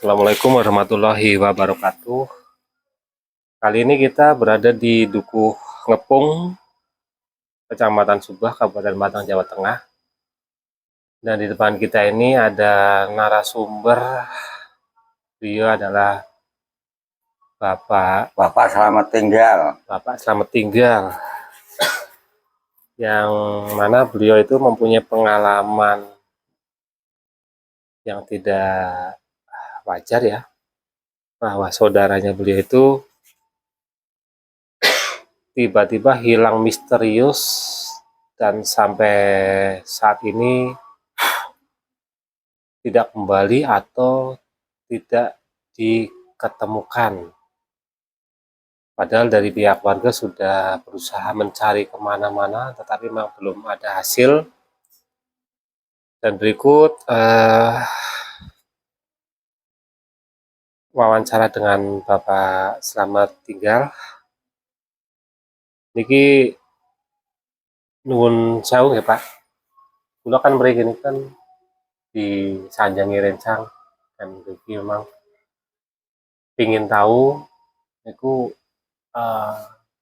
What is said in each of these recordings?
Assalamualaikum warahmatullahi wabarakatuh. Kali ini kita berada di Dukuh Ngepung, Kecamatan Subah, Kabupaten Batang, Jawa Tengah. Dan di depan kita ini ada narasumber. Beliau adalah Bapak Selamat Tinggal. Bapak Selamat Tinggal, yang mana beliau itu mempunyai pengalaman yang tidak wajar ya, bahwa saudaranya beliau itu tiba-tiba hilang misterius dan sampai saat ini tidak kembali atau tidak diketemukan. Padahal dari pihak warga sudah berusaha mencari kemana-mana, tetapi memang belum ada hasil. Dan berikut wawancara dengan Bapak Selamat Tinggal. Niki nuwun sewu ya Pak. Kula kan mriki ini kan di Sanjangi Rencang, dan Niki memang ingin tahu niku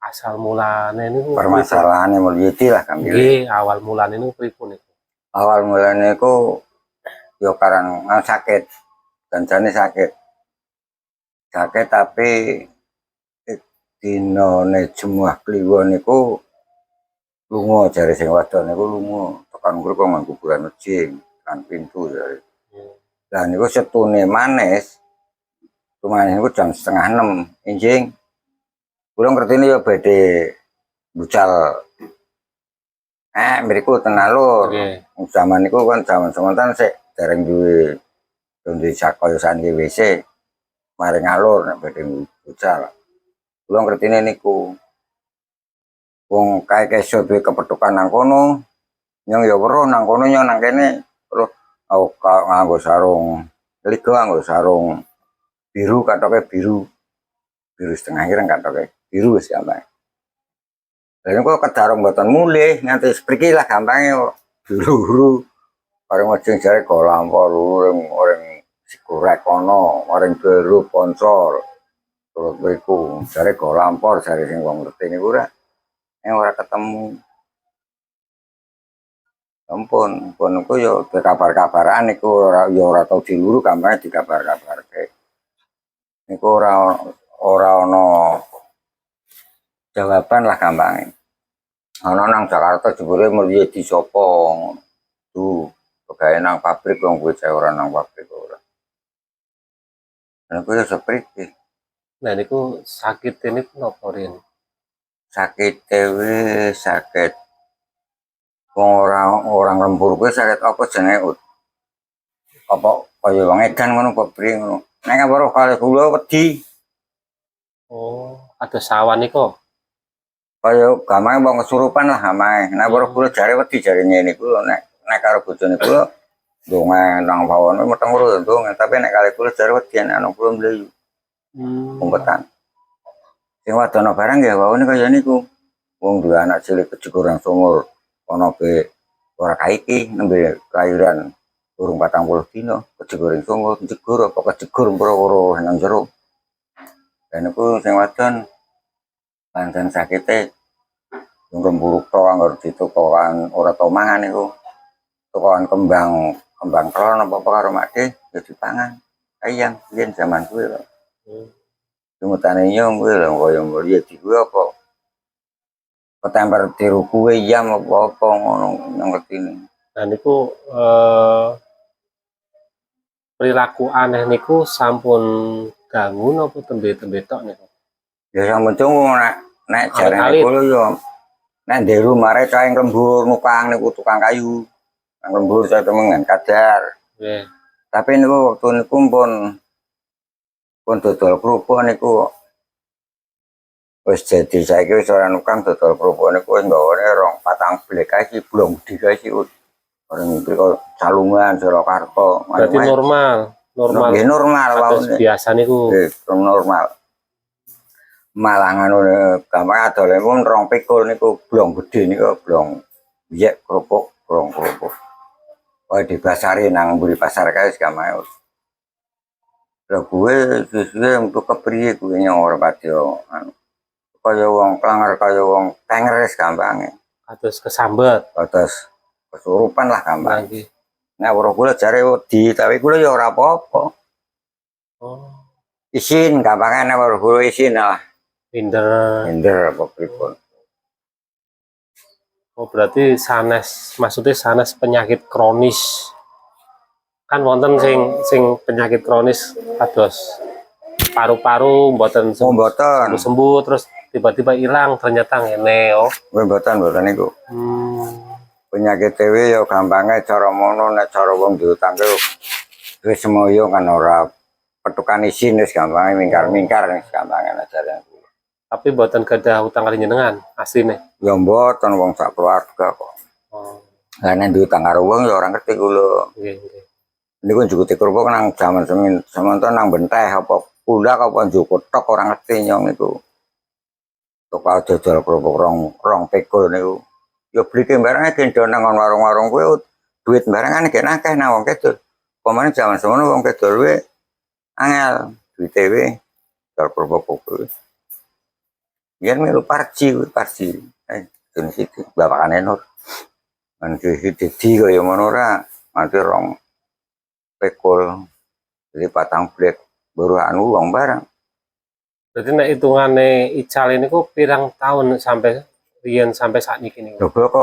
asal mulane niku Permasalahannya Mulyadi lah kami. Nggih, awal mulane niku pripun niku? Awal mulanya itu yo karang sakit, kancane sakit tapi dinone Jemuah Kliwon niku lunga, jare sing wadon niku lunga tekan mriku nang kuburan Mejing kan pintu jare. Lah niku setune manis lumayan niku jam 5:30 enjing. Kula ngertine yo badhe bucal mriku tenan lur. Zaman niku kan zaman semonten sik dereng duwe sakaya sandi WC. Mari ngalur nek badhe bucal. Kula ngertine niku. Wong kae kesuk duwe kepethukan nang kono, nyong ya weruh nang kono nyong nang kene terus nganggo sarung liga, nganggo sarung biru, katoke biru setengah ireng, katoke biru wis gampang. Lah kok kedarung mboten mulih nganti spriki lah gampange biru-biru. Bareng Mejing jare go lampor orang sigorek kono, orang beru sponsor. Terus mriku jare go lampor jare sing wong ngerti niku ora ketemu. Ampun, niku yo kabar-kabaran niku ora tau diluru, gampange dikabar-kabarke. Niku ora ana jawaban lah gampange. Ana nang Jakarta jebule Mulyadi sapa ngono. Tuh, pegawe nang pabrik wong kuwi ora nang pabrik ora. Niku yo sepriki. Nah niku sakit ini napa rin? Sakit sakit orang lembur kuwi sakit apa jenenge apa kaya wong edan ngono apa bri ngono. Nek weruh kali kula wedi. Oh, ada sawan niku. Kaya gamane wong kesurupan lah gamane. Nek weruh kula jare wedi jare ngene kula nek karo bojone kula ndonga nang pawon meteng weruh ndonga, tapi nek kali kula jare wedi nek ana kula mlayu. Umpetan. Sing wadono barang ya waune kaya niku. Wong duwe anak cilik kejegur nang sumur. Ana be ora kaiki nembe kelahiran urung 40 dina kejegur ing sumur, jegur apa kejegur mbro nang jero. Dan niku sing wadon pancen sakite nggemburuk to anggar ditukokan ora tau mangan niku. Tukokan kembang kelon apa karo makde ya dipangan. Ayam biyen zaman kuwi lho. Dumutane nyong kuwi lho kaya Mulyadi kuwi apa ketemper tiru kuwe yam apa ngono ngertine. Nah niku perilaku aneh niku sampun ganggu napa tembe-tembe tok niku? Ya sampun tunggu nek jarane kula yo nek nderu mare caing lembur nukang niku tukang kayu. Nang lembur saya temengan kadar. Nggih. Tapi niku waktu niku pun dodol kerupuk niku wis jadi saiki wis ora nukang dodol kerupuk niku wis nggawane rong patang blek iki blong gede kae iki orang mriko Calungan Surakarta. Berarti normal. Nggih normal wae. Biasa niku. Nggih, normal. Malah ngono gampang adole pun rong pikul niku blong gede niku blong biek kerupuk, blong kerupuk. Wae dibasari nang mburi pasar kae gampang. Lah gue suwe untuk kepriye kuwi ora pati anu. Kaya wong klanger kaya wong tengres gampange. Kados kesambet Batas kesurupan lah gampang. lagi. Nah, weruh kula jare wedi, tapi kula ya ora apa-apa. Oh, Isin gampange nek weruh kula isin lah. pinter. Minder apa pripun. Oh, berarti sanes, maksudnya sanes penyakit kronis. Kan wonten sing penyakit kronis kados paru-paru mboten Oh, mboten. sembuh terus tiba-tiba hilang ternyata ngene oh. Mboten niku. Penyakit dhewe ya gampange cara mono nek cara wong diutangke wis semoyo kan ora petukan isin wis gampange mingkar-mingkar wis gampange ajare. Tapi mboten gadah utang kali jenengan asline. Ya mboten wong sak keluarga kok. Oh, Lah nek diutang karo wong ya ora ngerti kula. nggih nggih. Niku njukute kerupuk nang jaman semonten nang benteh apa pundak apa njukut tok ora ngerti nyong niku. Tok dodol kerupuk rong pekul niku. Ya beli barangnya gendong nang warung-warung kuwi duit barangane gen akeh nang wong kedul. Pemane jaman semono wong kedul kuwi angel duite kuwi dol kerupuk kuwi. Yen melu parji. Jenis iki bapakane Nur. Man dadi kaya ngono ora mati rong pekul. Jadi patang blek baru anu wong barang. Berarti nek hitungane ical ini kok pirang tahun sampai riyen sampai saat niki niku. Lho kok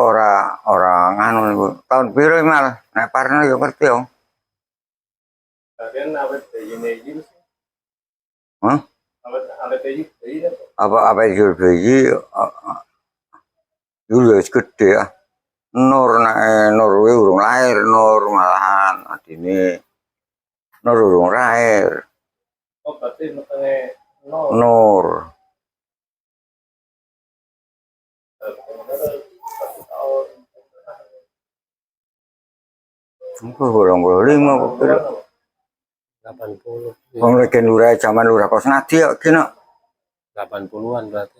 ora nganu niku. Tahun piro mal nek parno ya ngerti yo. Bagian awet bayi. Hah? Awet bayi. Apa jur bayi dulu wis gede ya. Nur kuwi urung lahir Nur malahan adine Nur urung lahir. Oh, berarti metenge Nur. Iku 25 kok kira. 80. Wong lagi lurah zaman lurah kos nadi kok kena 80-an berarti.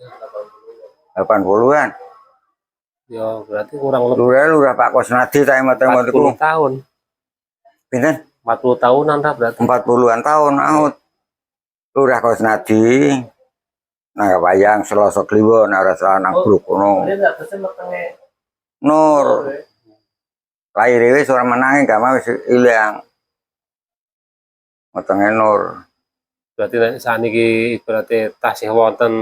80-an. Ya berarti kurang lebih Lurah Pak Kosnadi tak emot-emot 40 tahun. Pinten? 40 tahunan dah berarti. 40-an tahun out. Lurah Kosnadi. Nang wayang Selasa Kliwon ora salah nang Bruk kono. Nur. Lahir wis ora menangi gak mau wis ilang. Wetenge Nur. Berarti nek saniki berarti tasih wonten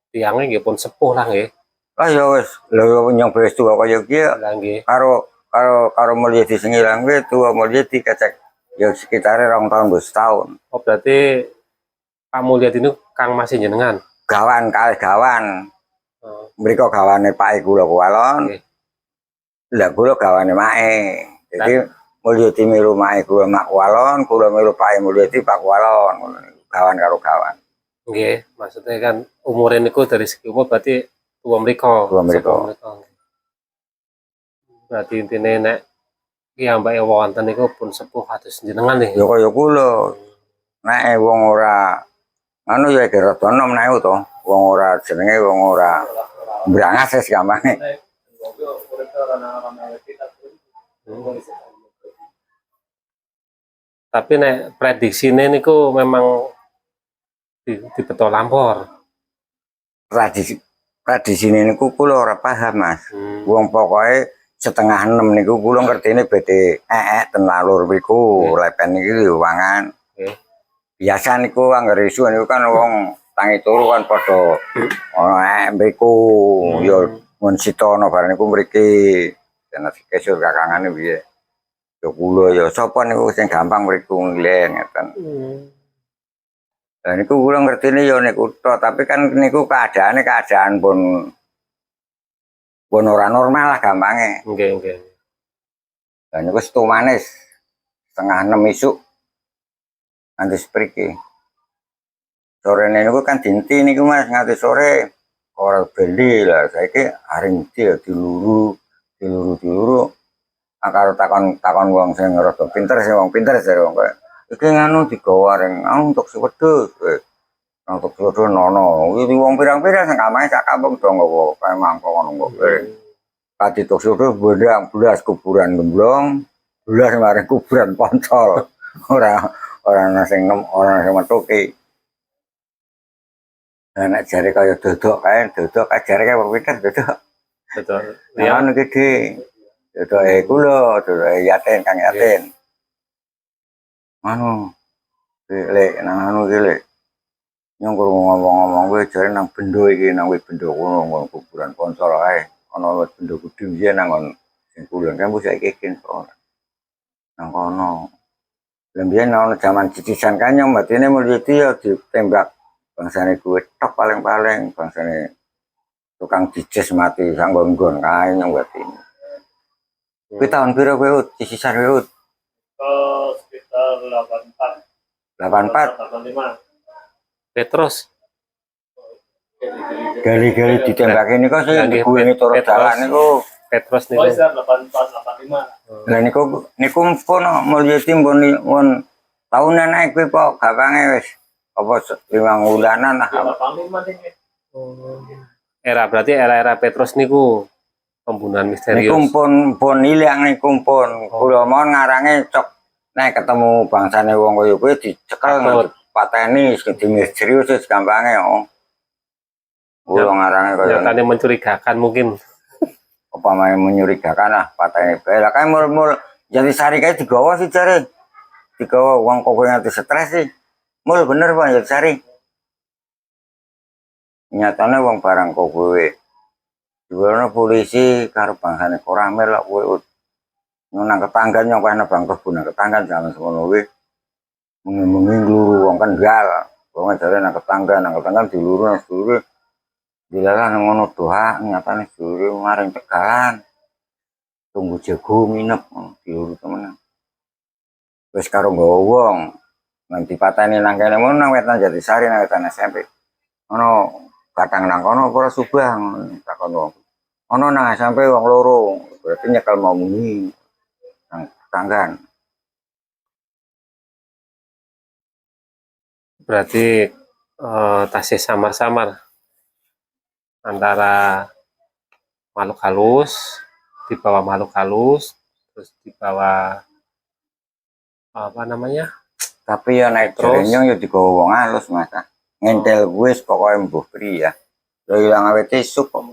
tiange nggih pun sepuh lah nggih. Lah ya wis, lho nyong wis tuwa kaya iki Lah nggih. karo Mulyadi sing ilang kuwi tuwa Mulyadi kecek ya sekitar 2 tahun wis tahun. Oh berarti Pak Mulyadi ini Kang masih jenengan. Gawan kalih gawan. Oh, Mriko gawane Pak kula kuwalon. nggih. Lah kula gawane mae. Jadi Mulyadi milu mae kula mak kuwalon, kula milu Pak Mulyadi Pak kuwalon. Gawan karo gawan. Nggih, maksudnya kan umure niku dari segi umur berarti tua mriko. Tua mriko. Sepuh mriko. Berarti intine nek piyambake wonten niku pun sepuh kados jenengan nih. Ya kaya kula. Nek wong ora anu ya kira tono menawa to. Wong ora jenenge wong ora mbrangas wis gampange. Tapi nek prediksine niku memang dibeto lampor. Tradisi niku kula ora paham, Mas. Wong pokoke 5:30 niku kula ngertine badhe ten lalur mriku, lepen iki wangan. Nggih. Biasa niku anggere isu niku kan wong tangi turu kan padha ana mriku ya mun sitono bareng niku mriki. Dene kesur kakangane piye. Ya kula ya sapa niku sing gampang mriku ngilen ngeten. Lah niku kula ngertine ya niku tok, tapi kan niku keadaan pun ora normal lah gampange. Nggih, nggih. Lah niku setu manis 5:30 isuk nganti spriki. Sore niku kan dinti niku Mas nganti sore ora beli lah saiki aring diluru. Karo takon wong sing rada pinter sing wong pinter jare wong kaya iki nganu digawa ring untuk wedhus. Untuk wedhus nono. Iki wong pirang-pirang sing kamane sak kampung do nggawa kae mangko ngono kok. Pati tok wedhus blas kuburan gemblong, blas marang kuburan Poncol. Ora ana sing ora ana sing metuki. Lah nek jare kaya dodok kae jare kae pinter dodok. Betul. Nah, Ya, anu gede. Dodoke kula, dodoke yatin Kang Yatin. Anu, lek nang anu iki lek nyong krungu ngomong-ngomong kuwi jare nang bendo iki nang wit bendo kono nggon kuburan Poncol kae. Ana wit bendo gedhe biyen nang nggon sing kulon kan saiki iki nang kono. Lah biyen ana jaman cicisan kan nyong batine mulyati ya ditembak bangsane kuwi tok paling-paling bangsane tukang dijes mati sanggon-nggon kae nyong batine. Kuwi tahun pira kowe Ut? Cicisan kowe Ut? Sekitar 84. 84. 85. Petrus. Gali-gali ditembak ini kok sih Nggih, kuwi turun Petrus. dalan niku. Petrus Oh, niku. sekitar 84, 85. Lah niku pun mulyati mun tahunan naik kuwi kok gapange wis apa 5 wulanan lah. 85 ding. Berarti era Petrus niku pembunuhan Niku misterius. pun ilang niku pun kula mon ngarange cok nek ketemu bangsane wong kaya kuwi dicekel Takut. pateni di misterius wis gampange oh. Kula ngarange kaya Nyatane mencurigakan mungkin. apa main menyurigakan lah pateni bae. Lah kae mul jadi sari kae digawa sih jare. Digawa wong kok nganti stres sih. Mul bener Pak jadi sari. Nyatane wong barang kok kowe diwono polisi karo bangsane Koramil lak kowe nang ketanggan yang pengen bang kebun ketanggan zaman semono kuwi mengi ngluru wong Kendal wong jare nang ketanggan diluru nang sedulure dilalah ngono doa nyatane sedulure maring Tegalan tunggu jago minep diluru temenan wis karo nggawa wong nanti pateni nang kene mon nang wetan Jatisari nang wetan SMP ono kadang nang kono ora subah takon wong ono nang SMP wong loro berarti nyekel mau muni nang tanggan. Berarti tasih samar-samar antara makhluk halus, di bawah makhluk halus, terus di bawah apa namanya? Tapi ya naik Terus? jarenyong ya digawa wong halus Mas. Ngentel wis pokoke mbuh pri ya. Lah ilang awet esuk kok.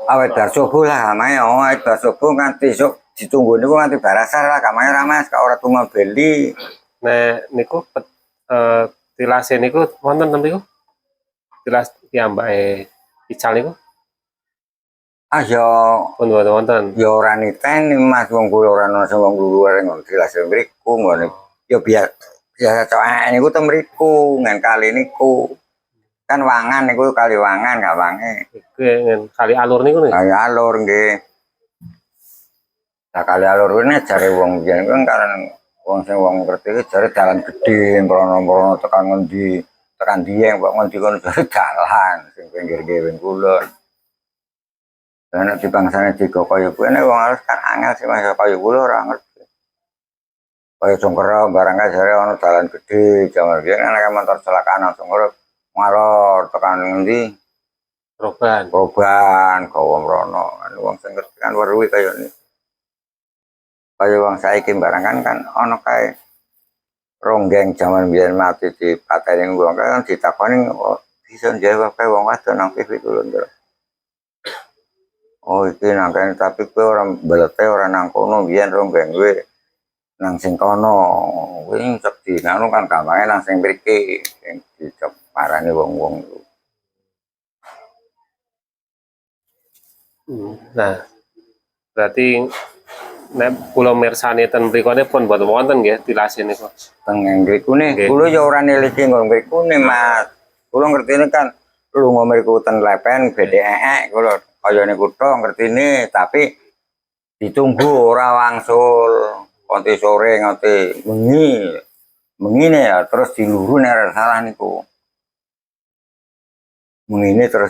Awet bar subuh lah amae awet bar subuh nganti esuk ditunggu niku nganti barasar lah kamae ra Mas kok ora tuma beli. Nek niku tilase niku wonten ten niku? Tilas piyambake ical niku Ah ya pun wonten. ya ora niteni Mas wong kuwi ora ana sing wong luar nggon jelas mriku nggone. Ya biasa cok niku ten mriku ngen kali niku. Kan wangan niku kali wangan gawange. Iku kali alur niku nih. Kali alur nggih. Lah kali alur kuwi jare wong biyen kuwi kan wong sing wong ngerti iki jare dalan gedhe mrono-mrono tekan ngendi tekan Dieng kok ngendi kono jare dalan sing pinggir kewing kulon. Lah nek di bangsane digo kaya kuwi nek wong halus kan angel sih Mas kaya kula ora ngerti. Kaya Songkero barang kae jare ana dalan gedhe jaman biyen ana motor celakaan Songkero ngalor tekan ngendi Proban gawa mrono wong sing ngerti kan weruh kaya ni. Kaya wong saiki barangan kan ana kae ronggeng jaman biyen mati di pateni wong kan ditakoni bisa jawab kae wong wadon nang TV kulon. Oh iki nang kene tapi kowe ora belete ora nang kono biyen ronggeng kowe nang sing kono kuwi cek di ngono kan gampangnya nang sing mriki sing dicep parani wong-wong. Nah, berarti nek kula mirsani ten mrikone pun boten wonten nggih tilase niku. Teng ngriku ne Nggih. kula ya ora niliki nggon ngriku ne Mas. Kula ngertine kan lunga mriku ten Lepen bede kula kaya niku tok ngertine tapi ditunggu ora wangsul nganti sore nganti mengine ya terus diluru nek salah niku. Mengine terus